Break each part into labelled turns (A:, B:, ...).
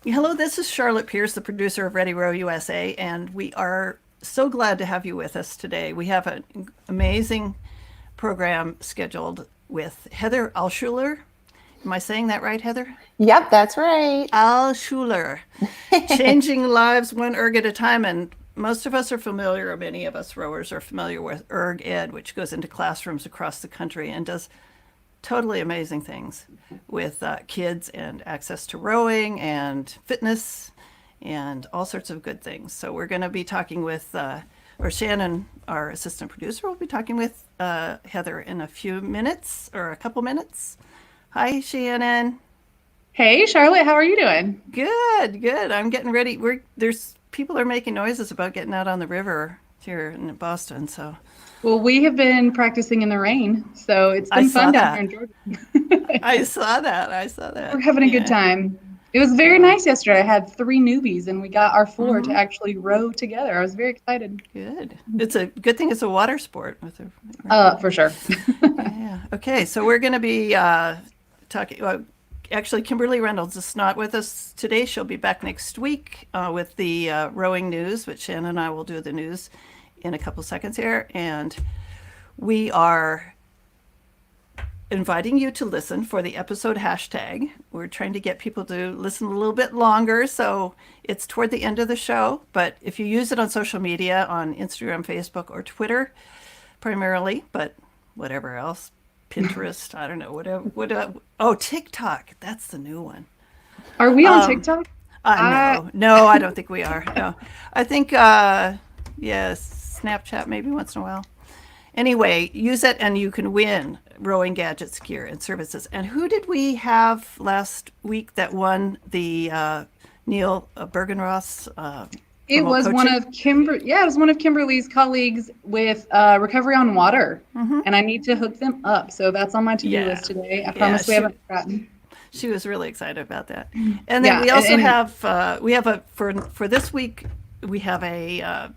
A: Hello, this is Charlotte Pierce, the producer of Ready Row USA, and we are so glad to have you with us today. We have an amazing program scheduled with Heather Alschuler. Am I saying that right, Heather?
B: Yep, that's right.
A: Alschuler, changing lives one erg at a time. And most of us are familiar, or many of us rowers are familiar with Erg Ed, which goes into classrooms across the country and does totally amazing things with kids and access to rowing and fitness and all sorts of good things. So we're going to be talking with, or Shannon, our assistant producer, will be talking with Heather in a few minutes or a couple minutes. Hi, Shannon.
C: Hey, Charlotte, how are you doing?
A: Good, good. I'm getting ready. There's people are making noises about getting out on the river here in Boston. So
C: Well, we have been practicing in the rain, so it's
A: I
C: been
A: saw
C: fun down
A: that.
C: here in Georgia.
A: I saw that. I saw that.
C: We're having a good
A: Yeah.
C: time. It was very nice yesterday. I had 3 newbies, and we got our 4 to
A: Mhm.
C: actually row together. I was very excited.
A: Good. It's a good thing it's a water sport with a
C: For sure.
A: yeah. Okay, so we're going to be talking. Well, actually, Kimberly Reynolds is not with us today. She'll be back next week with the rowing news, but Shannon and I will do the news in a couple seconds here. And we are inviting you to listen for the episode hashtag. We're trying to get people to listen a little bit longer, so it's toward the end of the show. But if you use it on social media, on Instagram, Facebook, or Twitter, primarily, but whatever else, Pinterest, I don't know, whatever. Oh, TikTok, that's the new one.
C: Are we on
A: Um,
C: TikTok?
A: no, I don't think we are. No, I think yes, Snapchat maybe once in a while. Anyway, use it and you can win rowing gadgets, gear, and services. And who did we have last week that won the Neil Bergenroth's
C: It
A: remote
C: was one
A: coaching?
C: of it was one of Kimberly's colleagues with Recovery on Water, and I need to hook them up. So that's on my to-do
A: Yeah,
C: list today. I
A: yeah,
C: promise we haven't forgotten.
A: she was really excited about that. And then
C: Yeah,
A: we also
C: and
A: have we have a for this week we have a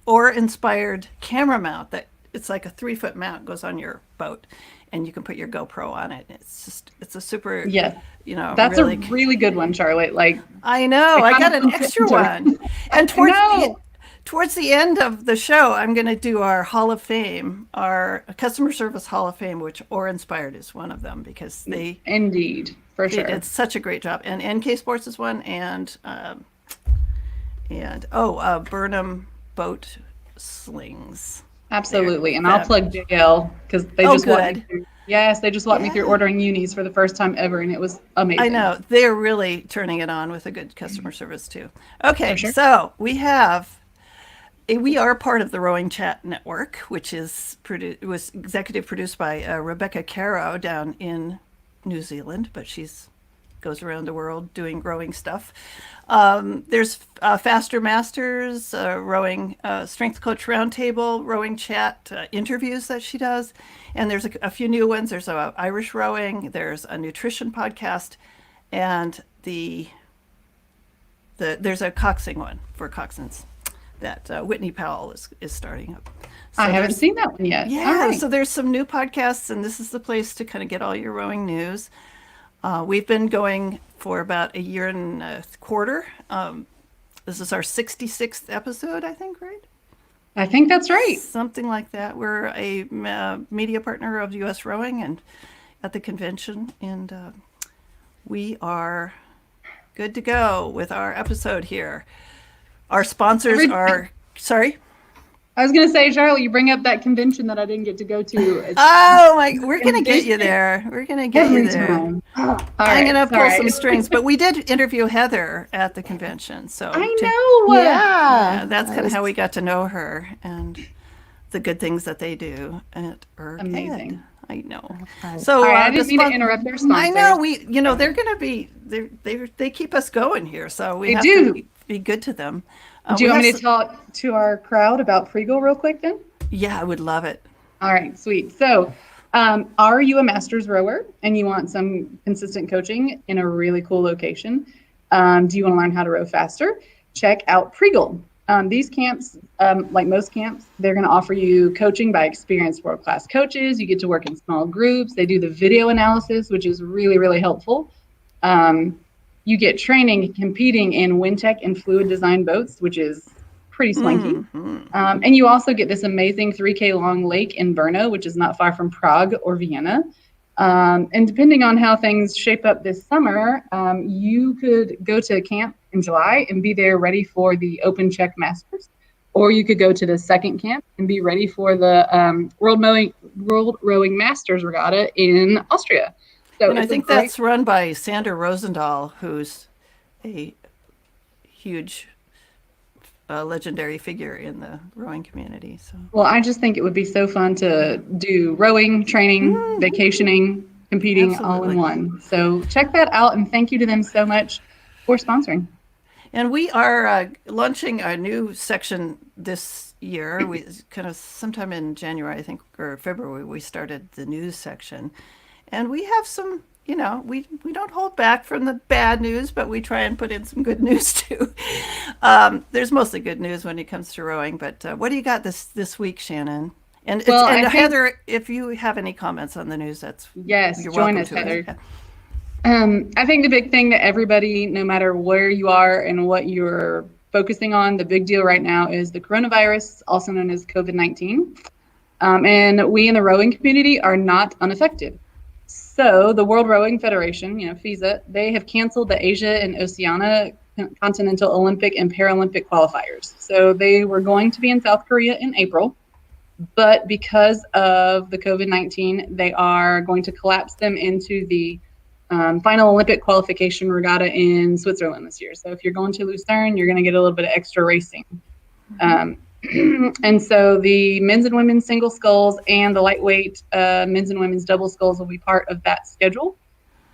A: oar inspired camera mount that it's like a 3 foot mount goes on your boat, and you can put your GoPro on it. It's a super
C: yeah, that's a
A: really.
C: really good one, Charlotte. Like,
A: I know
C: it
A: I
C: kind
A: got
C: of
A: an
C: puts it
A: extra
C: into
A: one, and
C: no.
A: towards the end of the show, I'm going to do our Hall of Fame, our Customer Service Hall of Fame, which Or Inspired is one of them because
C: Indeed, for
A: they
C: sure.
A: did such a great job. And NK Sports is one, and Burnham Boat Slings. There,
C: Absolutely. And I'll
A: that.
C: plug JL because they
A: Oh,
C: just walked me
A: good.
C: through. Yes, they just walked me through
A: Yeah.
C: ordering unis for the first time ever, and it was
A: I
C: amazing.
A: know they're really turning it on with a good customer service too.
C: For
A: Okay,
C: sure.
A: so we are part of the Rowing Chat Network, which was executive produced by Rebecca Caro down in New Zealand, but she's goes around the world doing rowing stuff. There's Faster Masters, rowing strength coach roundtable, rowing chat interviews that she does, and there's a few new ones. There's Irish rowing, there's a nutrition podcast, and there's a coxing one for coxswains that Whitney Powell is starting up.
C: I
A: So
C: haven't
A: there's
C: seen that one yet. All
A: yeah,
C: right.
A: so there's some new podcasts, and this is the place to kind of get all your rowing news. We've been going for about a year and a quarter. This is our 66th episode, I think, right?
C: I think that's right.
A: Something like that. We're a media partner of U.S. Rowing and at the convention, and we are good to go with our episode here. Our sponsors
C: Every,
A: are, sorry?
C: I was going to say, Charlotte, you bring up that convention that I didn't get to go to. It's
A: Oh my, we're gonna get you
C: convention
A: there. We're gonna get you
C: every
A: there.
C: time. All
A: I'm
C: right.
A: gonna pull
C: Sorry.
A: some strings, but we did interview Heather at the convention, so
C: I know.
A: yeah,
B: Yeah,
A: that's
B: that
A: kind of
B: was
A: how we got to know her and the good things that they do at Erg Ed.
C: Amazing.
A: I know.
B: fun.
A: So
C: All right. I
A: the
C: didn't mean to interrupt their
A: I know
C: sponsors.
A: they're gonna be they keep us going here, so we
C: They
A: have
C: do.
A: to be good to them.
C: Do
A: We
C: you want
A: have
C: me to talk to our crowd about Pregal real quick then?
A: yeah, I would love it.
C: All right, sweet. So, are you a master's rower and you want some consistent coaching in a really cool location? Do you want to learn how to row faster? Check out Pregal. These camps, like most camps, they're going to offer you coaching by experienced world-class coaches. You get to work in small groups. They do the video analysis, which is really, really helpful. Um, You get training competing in wind tech and fluid design boats, which is pretty swanky. And you also get this amazing 3K long lake in Brno, which is not far from Prague or Vienna. And depending on how things shape up this summer, you could go to camp in July and be there ready for the Open Czech Masters, or you could go to the second camp and be ready for the World Rowing Masters Regatta in Austria. So
A: and I think that's run by Sander Rosendahl, who's a huge legendary figure in the rowing community. So,
C: well, I just think it would be so fun to do rowing, training, vacationing, competing all in one. So check that out, and thank you to them so much for sponsoring.
A: And we are launching a new section this year. We kind of sometime in January, I think, or February, we started the news section. And we have some, we don't hold back from the bad news, but we try and put in some good news too. There's mostly good news when it comes to rowing, but what do you got this week, Shannon? And, Heather, if you have any comments on the news, you're
C: join us, Heather. Yeah. I think the big thing that everybody, no matter where you are and what you're focusing on, the big deal right now is the coronavirus, also known as COVID-19. And we in the rowing community are not unaffected. So the World Rowing Federation, FISA, they have canceled the Asia and Oceania Continental Olympic and Paralympic qualifiers. So they were going to be in South Korea in April, but because of the COVID-19, they are going to collapse them into the final Olympic qualification regatta in Switzerland this year. So if you're going to Lucerne, you're going to get a little bit of extra racing. And so the men's and women's single sculls and the lightweight men's and women's double sculls will be part of that schedule.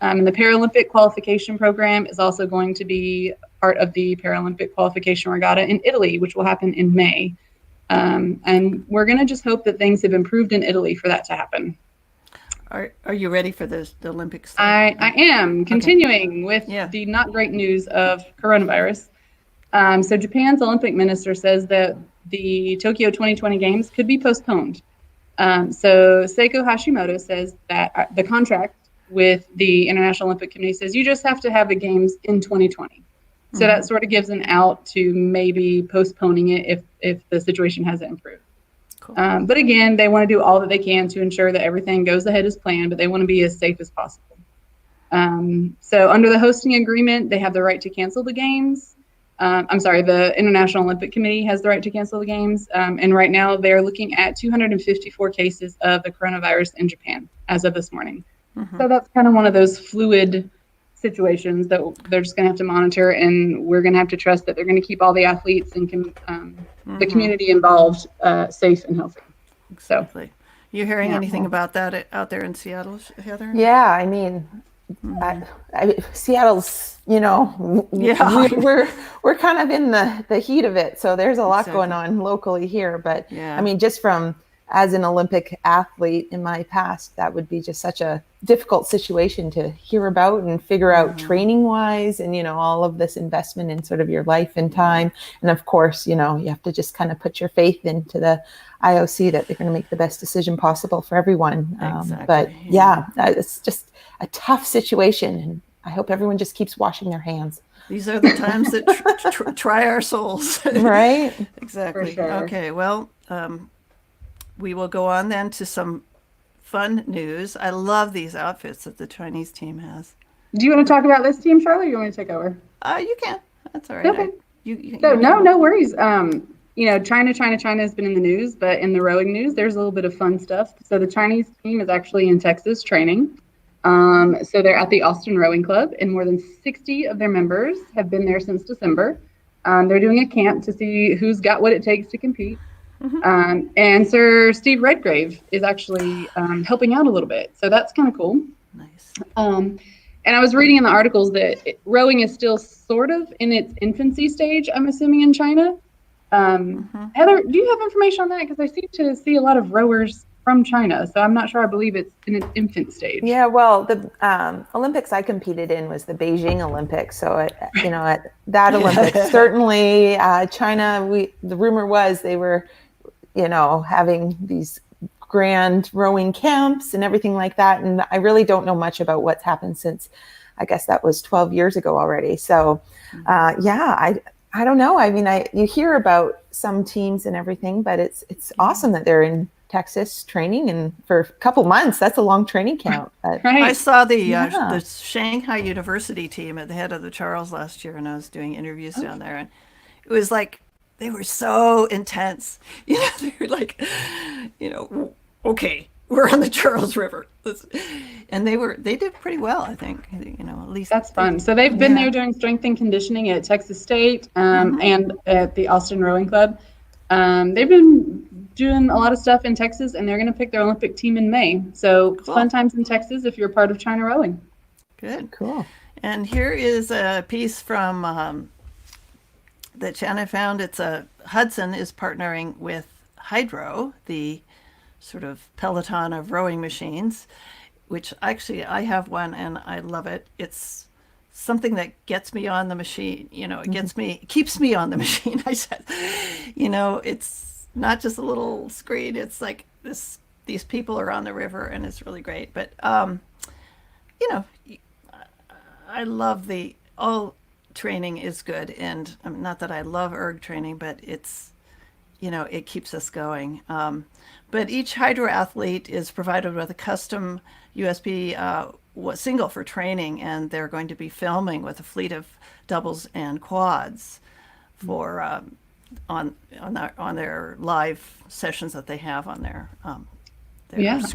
C: And the Paralympic qualification program is also going to be part of the Paralympic qualification regatta in Italy, which will happen in May. And we're going to just hope that things have improved in Italy for that to happen.
A: Are you ready for the Olympics?
C: I am. Continuing with the not great news of coronavirus. So Japan's Olympic minister says that the Tokyo 2020 Games could be postponed. So Seiko Hashimoto says that the contract with the International Olympic Committee says you just have to have the games in 2020. So that sort of gives an out to maybe postponing it if the situation hasn't improved. Cool. But again, they want to do all that they can to ensure that everything goes ahead as planned, but they want to be as safe as possible. So under the hosting agreement, they have the right to cancel the games. The International Olympic Committee has the right to cancel the games. And right now they're looking at 254 cases of the coronavirus in Japan as of this morning. So that's kind of one of those fluid situations that they're just going to have to monitor, and we're going to have to trust that they're going to keep all the athletes and the community involved safe and healthy.
A: Exactly. You hearing anything about that out there in Seattle, Heather?
B: Yeah, I mean, Seattle's, we're kind of in the heat of it. So there's a lot going on locally here. But I mean, just from as an Olympic athlete in my past, that would be just such a difficult situation to hear about and figure out training wise, and, all of this investment in sort of your life and time. And of course, you have to just kind of put your faith into the IOC that they're going to make the best decision possible for everyone. But it's just a tough situation, and I hope everyone just keeps washing their hands.
A: These are the times that try our souls.
B: Right?
A: Exactly.
C: For sure.
A: Okay, well, we will go on then to some fun news. I love these outfits that the Chinese team has.
C: Do you want to talk about this team, Charlie, or you want me to take over?
A: You can. That's all right.
C: Okay. No worries. China has been in the news, but in the rowing news, there's a little bit of fun stuff. So the Chinese team is actually in Texas training. So they're at the Austin Rowing Club, and more than 60 of their members have been there since December. They're doing a camp to see who's got what it takes to compete. And Sir Steve Redgrave is actually helping out a little bit. So that's kind of cool.
A: Nice.
C: And I was reading in the articles that rowing is still sort of in its infancy stage, I'm assuming, in China. Heather, do you have information on that? Because I seem to see a lot of rowers from China. So I'm not sure. I believe it's in its infant stage.
B: Yeah, well, the Olympics I competed in was the Beijing Olympics. So, at that Olympics, certainly China, the rumor was they were, having these grand rowing camps and everything like that. And I really don't know much about what's happened since I guess that was 12 years ago already. So I don't know. I mean, you hear about some teams and everything, but it's awesome that they're in Texas training, and for a couple months. That's a long training camp. But,
C: Right.
A: I saw the Shanghai University team at the head of the Charles last year, and I was doing interviews down there, and it was like they were so intense. You know, they were like, you know, okay, we're on the Charles River, and they did pretty well, I think. You know, at least
C: that's fun. So they've been there doing strength and conditioning at Texas State and at the Austin Rowing Club. They've been doing a lot of stuff in Texas, and they're going to pick their Olympic team in May. So it's fun times in Texas if you're part of China Rowing.
A: Good.
B: Cool.
A: And here is a piece from that Shannon found. It's Hudson is partnering with Hydro, the sort of Peloton of rowing machines, which actually I have one and I love it. It's something that gets me on the machine. You know, it keeps me on the machine. I said, you know, it's not just a little screen. It's like these people are on the river, and it's really great. But you know, I love all training is good, and not that I love erg training, but it's, you know, it keeps us going. But each hydro athlete is provided with a custom USB single for training, and they're going to be filming with a fleet of doubles and quads for on their live sessions that they have on their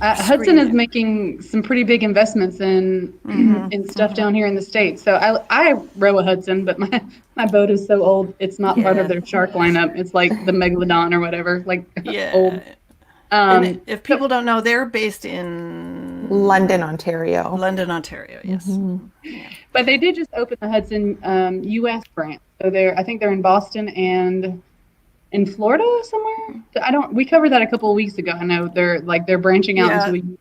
C: Hudson is making some pretty big investments in stuff down here in the States. So I row a Hudson, but my boat is so old, it's not part of their shark lineup. It's like the Megalodon or whatever, like old.
A: And if people don't know, they're based in
B: London, Ontario.
A: London, Ontario, yes.
C: But they did just open the Hudson US branch. So I think they're in Boston and in Florida somewhere. We covered that a couple of weeks ago. I know they're branching out into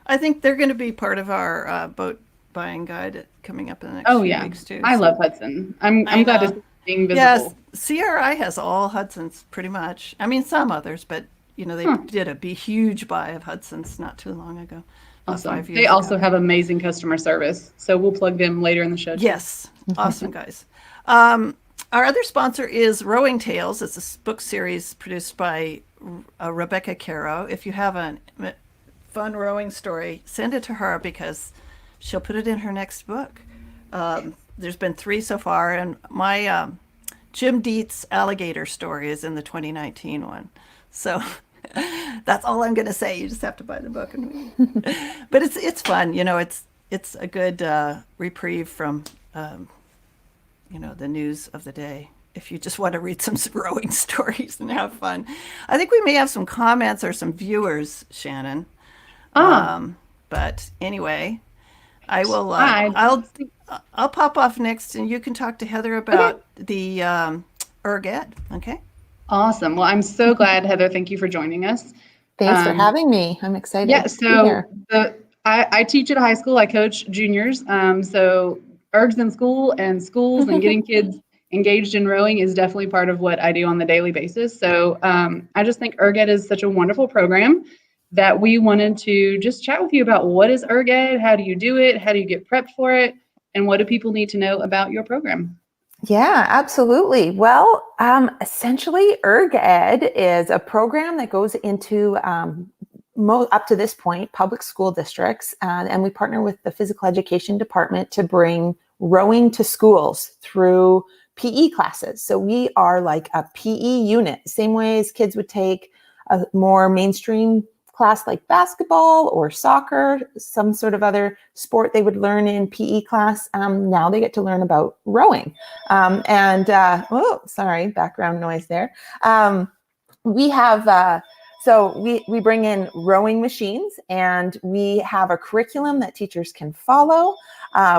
A: I think they're going to be part of our boat buying guide coming up in the next few weeks too.
C: I love Hudson. I'm glad it's being visible.
A: Yes, CRI has all Hudsons pretty much. I mean, some others, but you know, they did a huge buy of Hudsons not too long ago.
C: Awesome.
A: 5 years
C: They
A: ago.
C: also have amazing customer service, so we'll plug them later in the show.
A: Yes, awesome guys. Our other sponsor is Rowing Tales. It's a book series produced by Rebecca Caro. If you have a fun rowing story, send it to her because she'll put it in her next book. There's been 3 so far, and my Jim Dietz alligator story is in the 2019 one. So that's all I'm going to say. You just have to buy the book. But it's fun. You know, it's a good reprieve from you know, the news of the day. If you just want to read some rowing stories and have fun. I think we may have some comments or some viewers, Shannon. But anyway, I will. I'll pop off next, and you can talk to Heather about the Erg Ed. Okay.
C: Awesome. Well, I'm so glad, Heather. Thank you for joining us.
B: Thanks for having me. I'm excited.
C: Yeah. So I teach at a high school. I coach juniors. So ergs in school and schools and getting kids engaged in rowing is definitely part of what I do on the daily basis. So I just think ErgEd is such a wonderful program that we wanted to just chat with you about. What is ErgEd? How do you do it? How do you get prepped for it? And what do people need to know about your program?
B: Yeah, absolutely. Well, essentially, ErgEd is a program that goes into up to this point, public school districts, and we partner with the physical education department to bring rowing to schools through PE classes. So we are like a PE unit, same way as kids would take a more mainstream class like basketball or soccer, some sort of other sport they would learn in PE class. Now they get to learn about rowing. Sorry, background noise there. We have So we bring in rowing machines, and we have a curriculum that teachers can follow.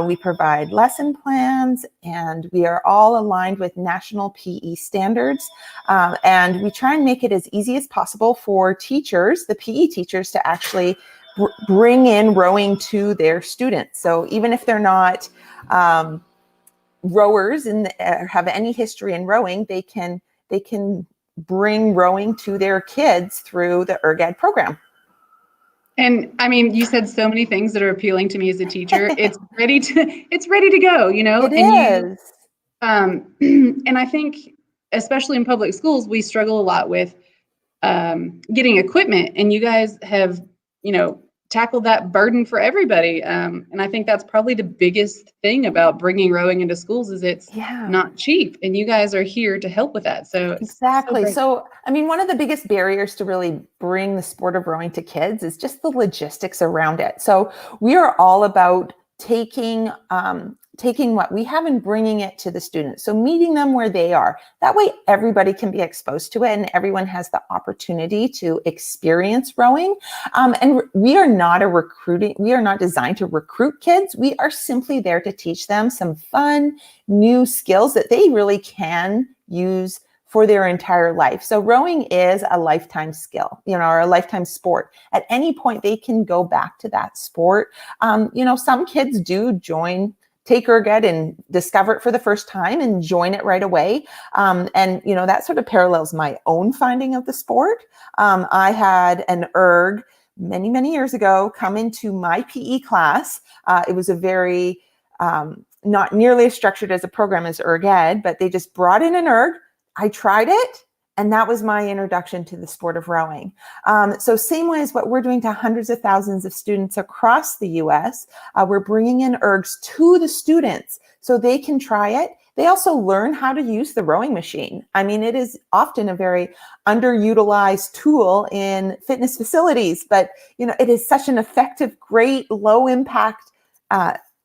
B: We provide lesson plans, and we are all aligned with national PE standards. And we try and make it as easy as possible for teachers, the PE teachers, to actually bring in rowing to their students. So even if they're not rowers and have any history in rowing, they can bring rowing to their kids through the ErgEd program.
C: And I mean, you said so many things that are appealing to me as a teacher. It's ready to go,
B: It
C: and
B: is.
C: and I think, especially in public schools, we struggle a lot with getting equipment, and you guys have, tackled that burden for everybody. And I think that's probably the biggest thing about bringing rowing into schools is it's not cheap, and you guys are here to help with that. So
B: Exactly.
C: great.
B: So, I mean, one of the biggest barriers to really bring the sport of rowing to kids is just the logistics around it. So we are all about taking what we have and bringing it to the students. So meeting them where they are. That way everybody can be exposed to it and everyone has the opportunity to experience rowing. And we are not designed to recruit kids. We are simply there to teach them some fun, new skills that they really can use for their entire life. So rowing is a lifetime skill, or a lifetime sport. At any point, they can go back to that sport. Some kids do take Erg Ed and discover it for the first time and join it right away. And that sort of parallels my own finding of the sport. I had an Erg many, many years ago come into my PE class. It was a very, not nearly as structured as a program as Erg Ed, but they just brought in an Erg. I tried it, and that was my introduction to the sport of rowing. So same way as what we're doing to hundreds of thousands of students across the US, we're bringing in ergs to the students so they can try it. They also learn how to use the rowing machine. I mean, it is often a very underutilized tool in fitness facilities, but it is such an effective, great, low impact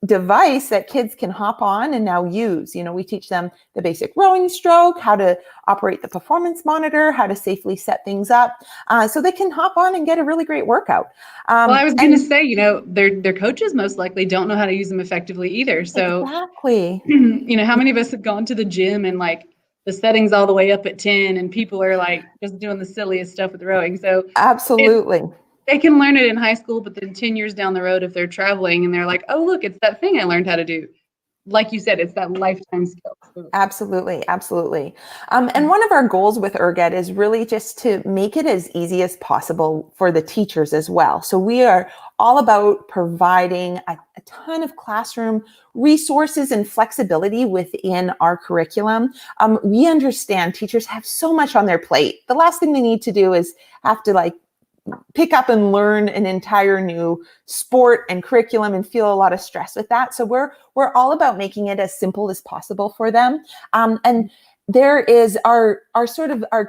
B: device that kids can hop on and now use. We teach them the basic rowing stroke, how to operate the performance monitor, how to safely set things up, so they can hop on and get a really great workout.
C: Well, I was going to say, their coaches most likely don't know how to use them effectively either. So
B: exactly,
C: how many of us have gone to the gym and the settings all the way up at 10 and people are just doing the silliest stuff with rowing. So
B: absolutely.
C: They can learn it in high school, but then 10 years down the road, if they're traveling and they're like, oh, look, it's that thing I learned how to do. Like you said, it's that lifetime skill.
B: Absolutely. Absolutely. And one of our goals with Erg Ed is really just to make it as easy as possible for the teachers as well. So we are all about providing a ton of classroom resources and flexibility within our curriculum. We understand teachers have so much on their plate. The last thing they need to do is have to pick up and learn an entire new sport and curriculum and feel a lot of stress with that. So we're all about making it as simple as possible for them. And there is our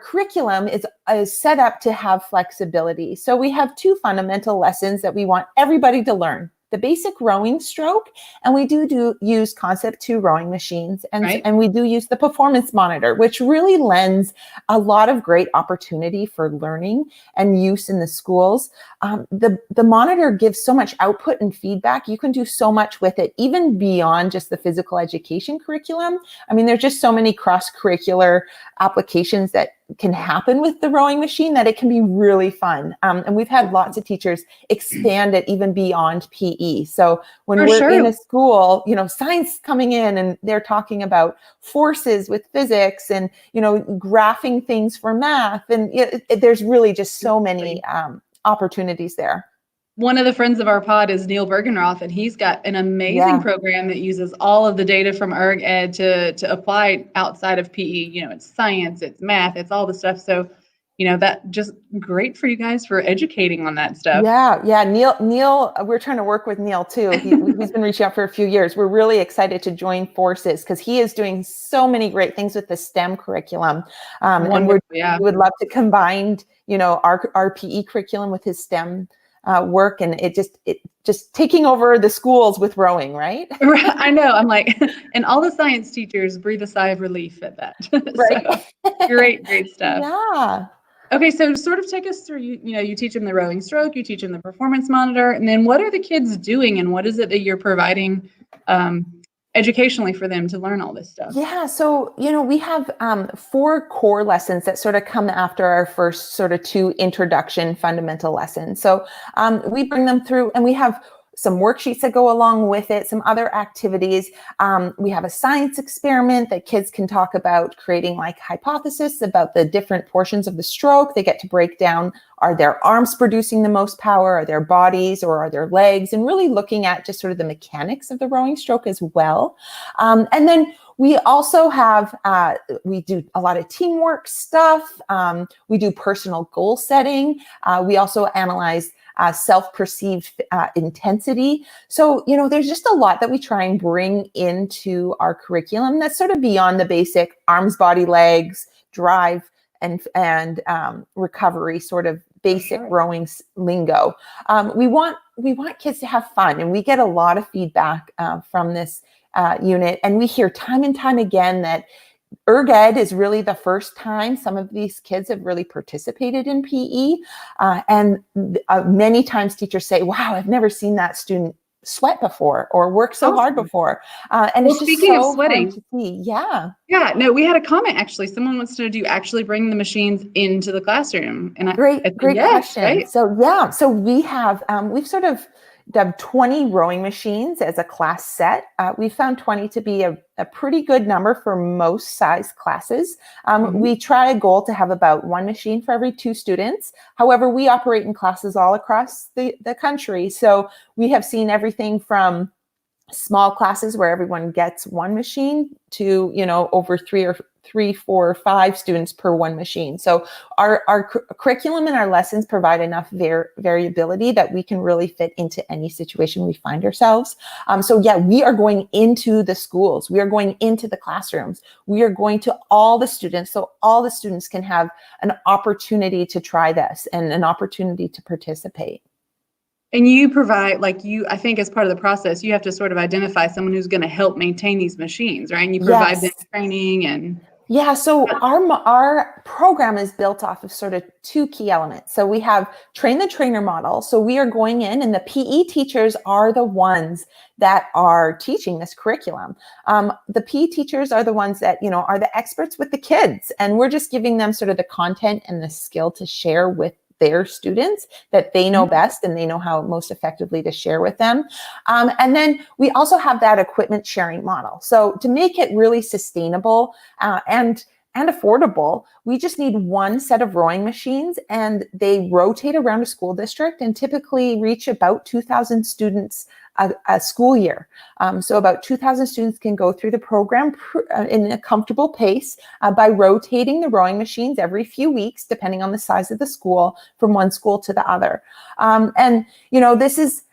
B: curriculum is set up to have flexibility. So we have two fundamental lessons that we want everybody to learn. The basic rowing stroke, and we do use Concept 2 rowing machines, and we do use the performance monitor, which really lends a lot of great opportunity for learning and use in the schools. The monitor gives so much output and feedback. You can do so much with it, even beyond just the physical education curriculum. I mean, there's just so many cross-curricular applications that can happen with the rowing machine that it can be really fun. And we've had lots of teachers expand it even beyond PE. So when we're in a school, science coming in and they're talking about forces with physics and, graphing things for math. And there's really just so many opportunities there.
C: One of the friends of our pod is Neil Bergenroth, and he's got an amazing program that uses all of the data from Erg Ed to apply outside of PE. It's science, it's math, it's all the stuff. So, that just great for you guys for educating on that stuff.
B: Yeah. Neil, we're trying to work with Neil too. He's been reaching out for a few years. We're really excited to join forces because he is doing so many great things with the STEM curriculum. And we would love to combine, our PE curriculum with his STEM work, and it just taking over the schools with rowing, right?
C: I know. I'm like, and all the science teachers breathe a sigh of relief at that.
B: Right.
C: So, great stuff.
B: Yeah.
C: Okay, so sort of take us through, you teach them the rowing stroke, you teach them the performance monitor, and then what are the kids doing and what is it that you're providing educationally for them to learn all this stuff?
B: Yeah, so, we have 4 core lessons that sort of come after our first sort of 2 introduction fundamental lessons. So we bring them through and we have some worksheets that go along with it, some other activities. We have a science experiment that kids can talk about, creating like hypothesis about the different portions of the stroke. They get to break down, are their arms producing the most power, are their bodies, or are their legs, and really looking at just sort of the mechanics of the rowing stroke as well. And then we also have, we do a lot of teamwork stuff. We do personal goal setting. We also analyze self-perceived intensity. So, there's just a lot that we try and bring into our curriculum that's sort of beyond the basic arms, body, legs, drive, and recovery sort of basic rowing lingo. We want kids to have fun, and we get a lot of feedback from this unit, and we hear time and time again that ErgEd is really the first time some of these kids have really participated in PE, and many times teachers say, "Wow, I've never seen that student sweat before or work so hard before." And it's just
C: speaking
B: so
C: of sweating,
B: fun to see. Yeah,
C: no, we had a comment actually. Someone wants to actually bring the machines into the classroom, and
B: great
C: yes,
B: question.
C: right?
B: So we have we've sort of done 20 rowing machines as a class set. We found 20 to be a pretty good number for most size classes. We try a goal to have about one machine for every 2 students. However, we operate in classes all across the country. So we have seen everything from small classes where everyone gets one machine to, over 3, 4, or 5 students per one machine. So our curriculum and our lessons provide enough variability that we can really fit into any situation we find ourselves. We are going into the schools. We are going into the classrooms. We are going to all the students, so all the students can have an opportunity to try this and an opportunity to participate.
C: And you provide, I think as part of the process, you have to sort of identify someone who's going to help maintain these machines, right? And you provide them training and...
B: Yeah, so our program is built off of sort of 2 key elements. So we have train the trainer model. So we are going in, and the PE teachers are the ones that are teaching this curriculum. The PE teachers are the ones that, are the experts with the kids. And we're just giving them sort of the content and the skill to share with their students that they know best, and they know how most effectively to share with them. And then we also have that equipment sharing model. So to make it really sustainable and affordable, we just need one set of rowing machines, and they rotate around a school district and typically reach about 2,000 students a school year. So about 2,000 students can go through the program in a comfortable pace by rotating the rowing machines every few weeks, depending on the size of the school, from one school to the other. This is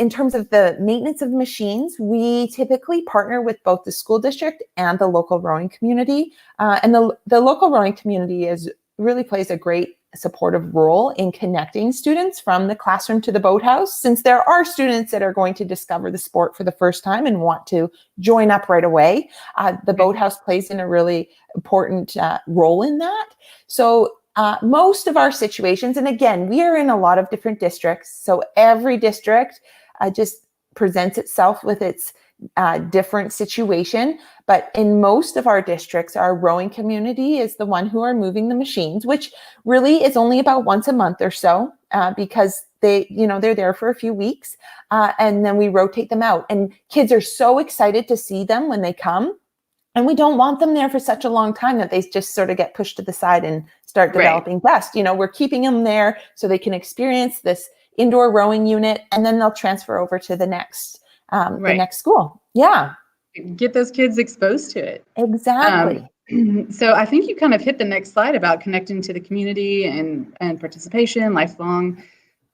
B: in terms of the maintenance of machines, we typically partner with both the school district and the local rowing community. And the local rowing community really plays a great supportive role in connecting students from the classroom to the boathouse, since there are students that are going to discover the sport for the first time and want to join up right away. The boathouse plays in a really important role in that. So most of our situations, and again, we are in a lot of different districts, so every district just presents itself with its different situation. But in most of our districts, our rowing community is the one who are moving the machines, which really is only about once a month or so, because they're there for a few weeks, and then we rotate them out. And kids are so excited to see them when they come. And we don't want them there for such a long time that they just sort of get pushed to the side and start developing dust. We're keeping them there so they can experience this indoor rowing unit, and then they'll transfer over to the next school. Yeah.
C: Get those kids exposed to it.
B: Exactly.
C: So I think you kind of hit the next slide about connecting to the community and participation, lifelong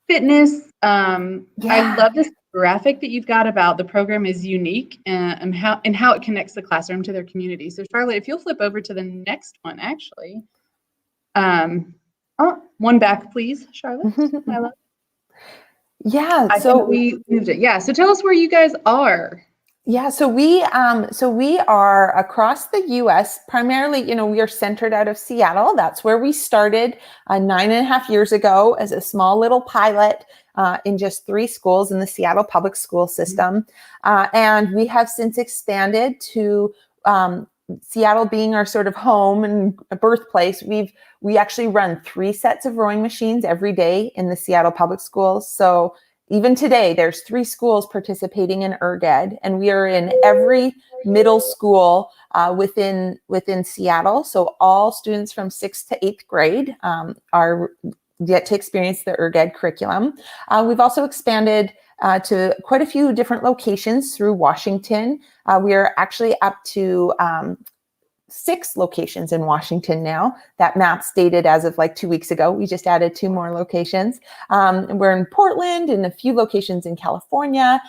C: fitness. I love this graphic that you've got about the program is unique and how it connects the classroom to their community. So Charlotte, if you'll flip over to the next one, actually. One back, please, Charlotte. I love.
B: Yeah.
C: I think we moved it. Yeah. So tell us where you guys are.
B: Yeah, so we are across the U.S. Primarily, we are centered out of Seattle. That's where we started 9.5 years ago as a small little pilot in just 3 schools in the Seattle public school system, and we have since expanded to Seattle being our sort of home and birthplace. We actually run 3 sets of rowing machines every day in the Seattle public schools. So even today, there's 3 schools participating in ErgEd, and we are in every middle school within Seattle. So all students from 6th to 8th grade are yet to experience the ErgEd curriculum. We've also expanded to quite a few different locations through Washington. We are actually up to 6 locations in Washington now. That map's dated as of like 2 weeks ago. We just added 2 more locations. We're in Portland and a few locations in California.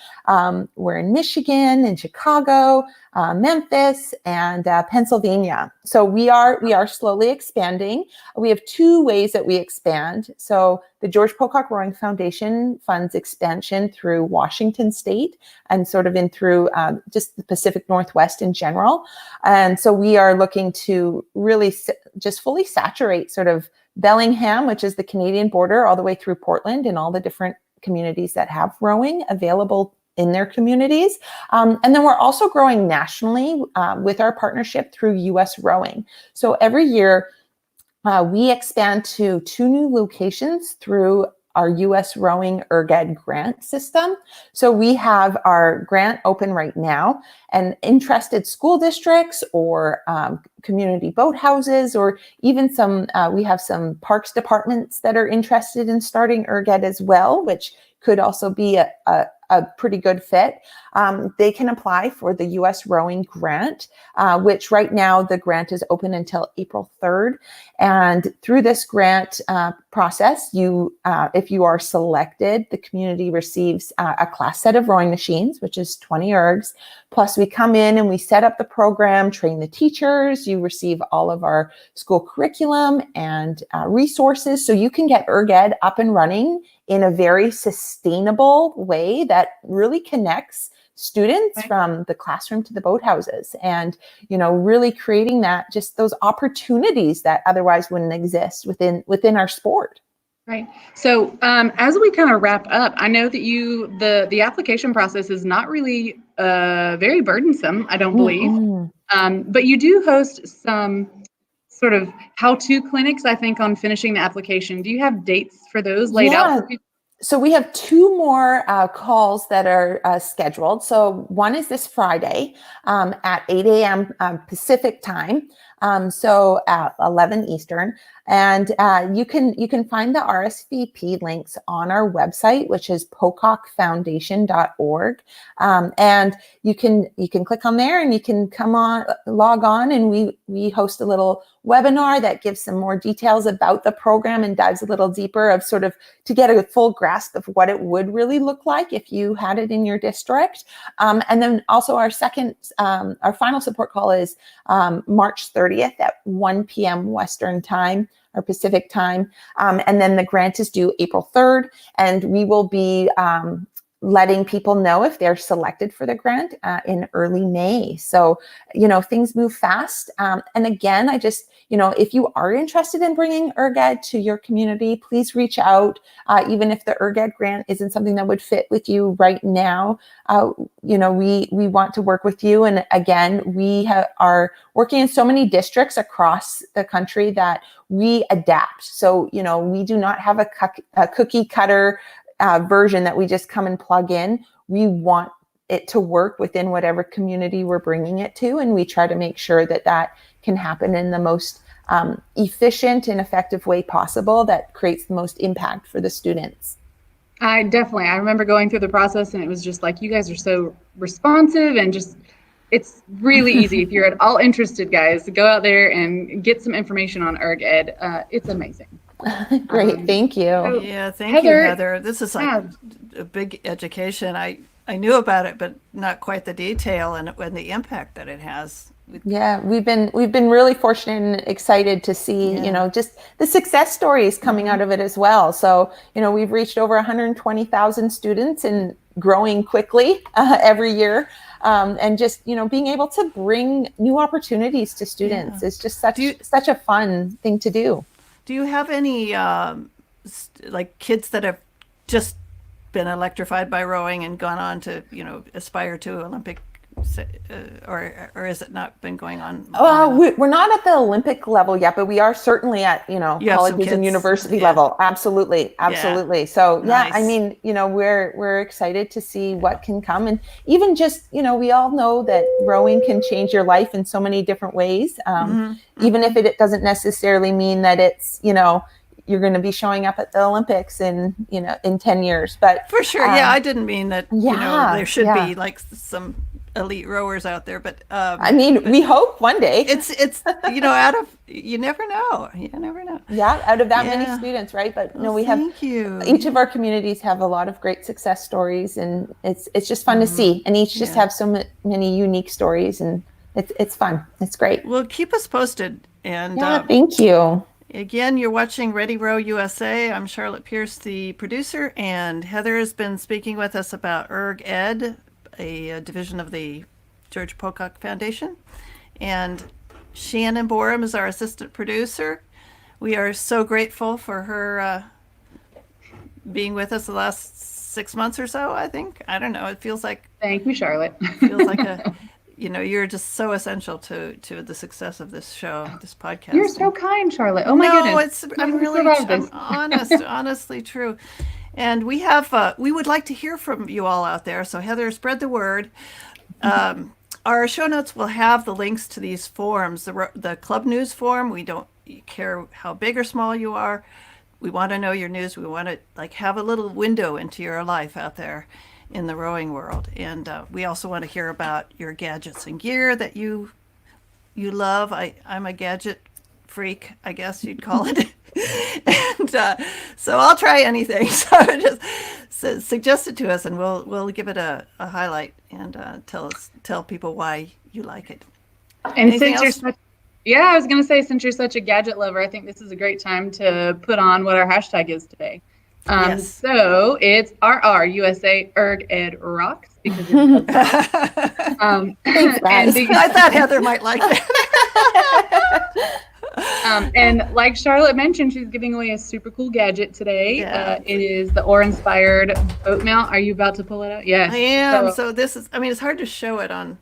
B: We're in Michigan and Chicago, Memphis, and Pennsylvania. So we are slowly expanding. We have 2 ways that we expand. So the George Pocock Rowing Foundation funds expansion through Washington State and sort of in through just the Pacific Northwest in general. And so we are looking to really just fully saturate sort of Bellingham, which is the Canadian border, all the way through Portland and all the different communities that have rowing available in their communities. And then we're also growing nationally with our partnership through US Rowing. So every year we expand to 2 new locations through our US Rowing ErgEd Grant system. So we have our grant open right now, and interested school districts or community boathouses, or even we have some parks departments that are interested in starting ErgEd as well, which could also be a pretty good fit. They can apply for the US Rowing Grant, which right now the grant is open until April 3rd. And through this grant process, if you are selected, the community receives a class set of rowing machines, which is 20 ergs. Plus we come in and we set up the program, train the teachers. You receive all of our school curriculum and resources. So you can get ErgEd up and running in a very sustainable way that really connects students from the classroom to the boathouses, and really creating that, just those opportunities that otherwise wouldn't exist within our sport.
C: Right. So as we kind of wrap up, I know that the application process is not really very burdensome, I don't believe, but you do host some sort of how-to clinics, I think, on finishing the application. Do you have dates for those laid out for people?
B: So we have 2 more calls that are scheduled. So one is this Friday at 8 a.m. Pacific time. So at 11 Eastern. And you can find the RSVP links on our website, which is pocockfoundation.org. And you can click on there and you can log on, and we host a little webinar that gives some more details about the program and dives a little deeper of sort of to get a full grasp of what it would really look like if you had it in your district. And then also our final support call is March 30th at 1 p.m. Western time or Pacific time. And then the grant is due April 3rd, and we will be letting people know if they're selected for the grant in early May. So, things move fast. And again, if you are interested in bringing ErgEd to your community, please reach out. Even if the ErgEd grant isn't something that would fit with you right now, we want to work with you. And again, we are working in so many districts across the country that we adapt. So, we do not have a cookie cutter version that we just come and plug in. We want it to work within whatever community we're bringing it to, and we try to make sure that can happen in the most efficient and effective way possible that creates the most impact for the students.
C: I remember going through the process, and it was just like, you guys are so responsive, and just, it's really easy. If you're at all interested, guys, to go out there and get some information on ErgEd. It's amazing.
B: Great. Thank you.
A: Yeah. Thank you, Heather. This is like a big education. I knew about it, but not quite the detail and the impact that it has.
B: Yeah, we've been really fortunate and excited to see, just the success stories coming out of it as well. So, we've reached over 120,000 students and growing quickly every year. And just, being able to bring new opportunities to students is just such a fun thing to do.
A: Do you have any like kids that have just been electrified by rowing and gone on to, aspire to Olympic or has it not been going on?
B: We're not at the Olympic level yet, but we are certainly at, colleges and university level. Absolutely.
A: Yeah.
B: So
A: nice.
B: I mean, we're excited to see what can come. And even just, we all know that rowing can change your life in so many different ways. Even if it doesn't necessarily mean that it's, you're going to be showing up at the Olympics in 10 years, but
A: for sure. I didn't mean that, there should be like some elite rowers out there, but
B: I mean, we hope one day.
A: It's you never know.
B: Yeah, out of that many students, right? But we have each of our communities have a lot of great success stories, and it's just fun to see, and each just have so many unique stories, and it's fun. It's great.
A: Well, keep us posted, and
B: thank you.
A: Again, you're watching Ready Row USA. I'm Charlotte Pierce, the producer, and Heather has been speaking with us about Erg Ed, a division of the George Pocock Foundation. And Shannon Borum is our assistant producer. We are so grateful for her being with us the last 6 months or so, I think. I don't know. It feels like...
C: Thank you, Charlotte.
A: Feels like you're just so essential to the success of this show, this podcast.
C: You're so kind, Charlotte. Oh my goodness.
A: I'm honestly true. And we would like to hear from you all out there. So Heather, spread the word. Our show notes will have the links to these forums. The Club News forum, we don't care how big or small you are. We want to know your news. We want to have a little window into your life out there in the rowing world. And we also want to hear about your gadgets and gear that you love. I'm a gadget freak, I guess you'd call it. And so I'll try anything. So just suggest it to us, and we'll give it a highlight and tell people why you like it.
C: And I was going to say, since you're such a gadget lover, I think this is a great time to put on what our hashtag is today.
A: Yes.
C: So it's RRUSA Erg Ed Rocks, because it's
A: I thought Heather might like that.
C: And like Charlotte mentioned, she's giving away a super cool gadget today. It is the oar-inspired boat mount. Are you about to pull it out? Yes.
A: I am. So this is, it's hard to show it on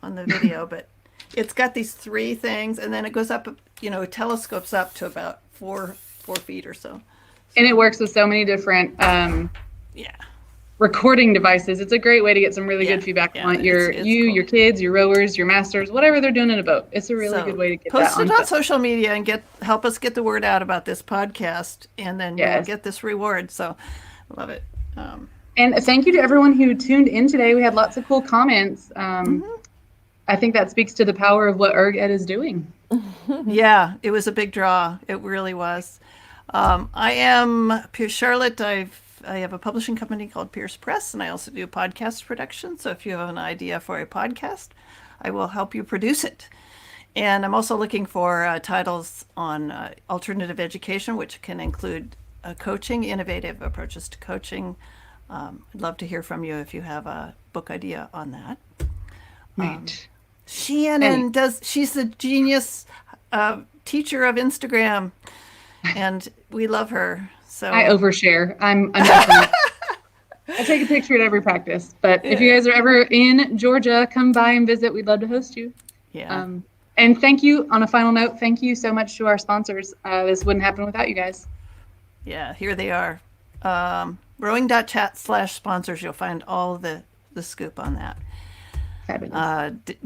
A: the video, but it's got these 3 things, and then it goes up, it telescopes up to about 4 feet or so.
C: And it works with so many different recording devices. It's a great way to get some really good feedback on your kids, your rowers, your masters, whatever they're doing in a boat. It's a really good way to get
A: post it on social media and help us get the word out about this podcast, and then you'll get this reward. So I love it.
C: And thank you to everyone who tuned in today. We had lots of cool comments. I think that speaks to the power of what Erg Ed is doing.
A: Yeah, it was a big draw. It really was. I am Pierce Charlotte. I have a publishing company called Pierce Press, and I also do podcast production. So if you have an idea for a podcast, I will help you produce it. And I'm also looking for titles on alternative education, which can include coaching, innovative approaches to coaching. I'd love to hear from you if you have a book idea on that.
C: Right.
A: Shannon she's the genius teacher of Instagram, and we love her. So
C: I overshare. I'm definitely, I take a picture at every practice, but if you guys are ever in Georgia, come by and visit. We'd love to host you.
A: Yeah.
C: And thank you, on a final note, thank you so much to our sponsors. This wouldn't happen without you guys.
A: Yeah, here they are. Rowing.chat/sponsors. You'll find all the scoop on that.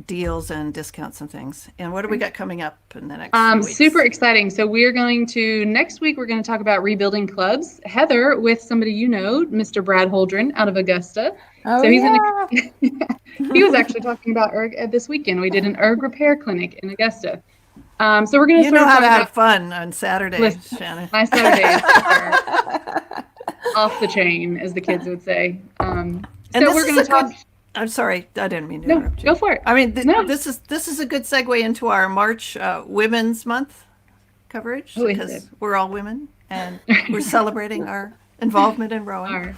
A: Deals and discounts and things. And what do we got coming up in the next few weeks?
C: Super exciting. So next week, we're going to talk about rebuilding clubs. Heather with somebody Mr. Brad Holdren out of Augusta.
B: Oh,
C: so he was actually talking about Erg Ed this weekend. We did an Erg repair clinic in Augusta. So we're going to
A: know how to have fun on Saturdays, Shannon.
C: My Saturdays are off the chain, as the kids would say. So we're going to talk...
A: I'm sorry, I didn't mean to interrupt you.
C: Go for it.
A: I mean, this is a good segue into our March Women's Month coverage, because we're all women and we're celebrating our involvement in rowing.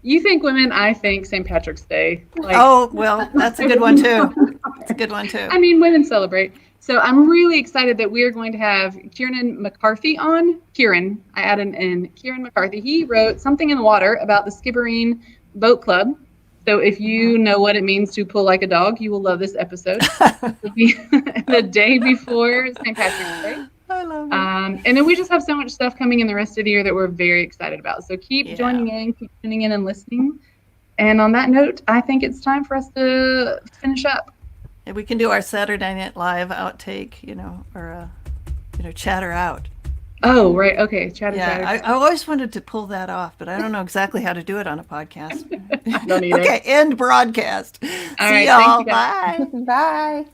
C: You think women, I think St. Patrick's Day.
A: Well, that's a good one too. It's a good one too.
C: I mean, women celebrate. So I'm really excited that we are going to have Kieran McCarthy on. Kieran, I added in Kieran McCarthy. He wrote Something in the Water about the Skibbereen Boat Club. So if you know what it means to pull like a dog, you will love this episode. It'll be the day before St. Patrick's Day.
A: I love it.
C: And then we just have so much stuff coming in the rest of the year that we're very excited about. So keep joining in, keep tuning in and listening. And on that note, I think it's time for us to finish up.
A: And we can do our Saturday Night Live outtake, or chatter out.
C: Oh, right. Okay. Chatter.
A: I always wanted to pull that off, but I don't know exactly how to do it on a podcast.
C: I don't either.
A: Okay, end broadcast.
C: All
A: See
C: right,
A: y'all.
C: thank you,
A: Bye.
B: Bye.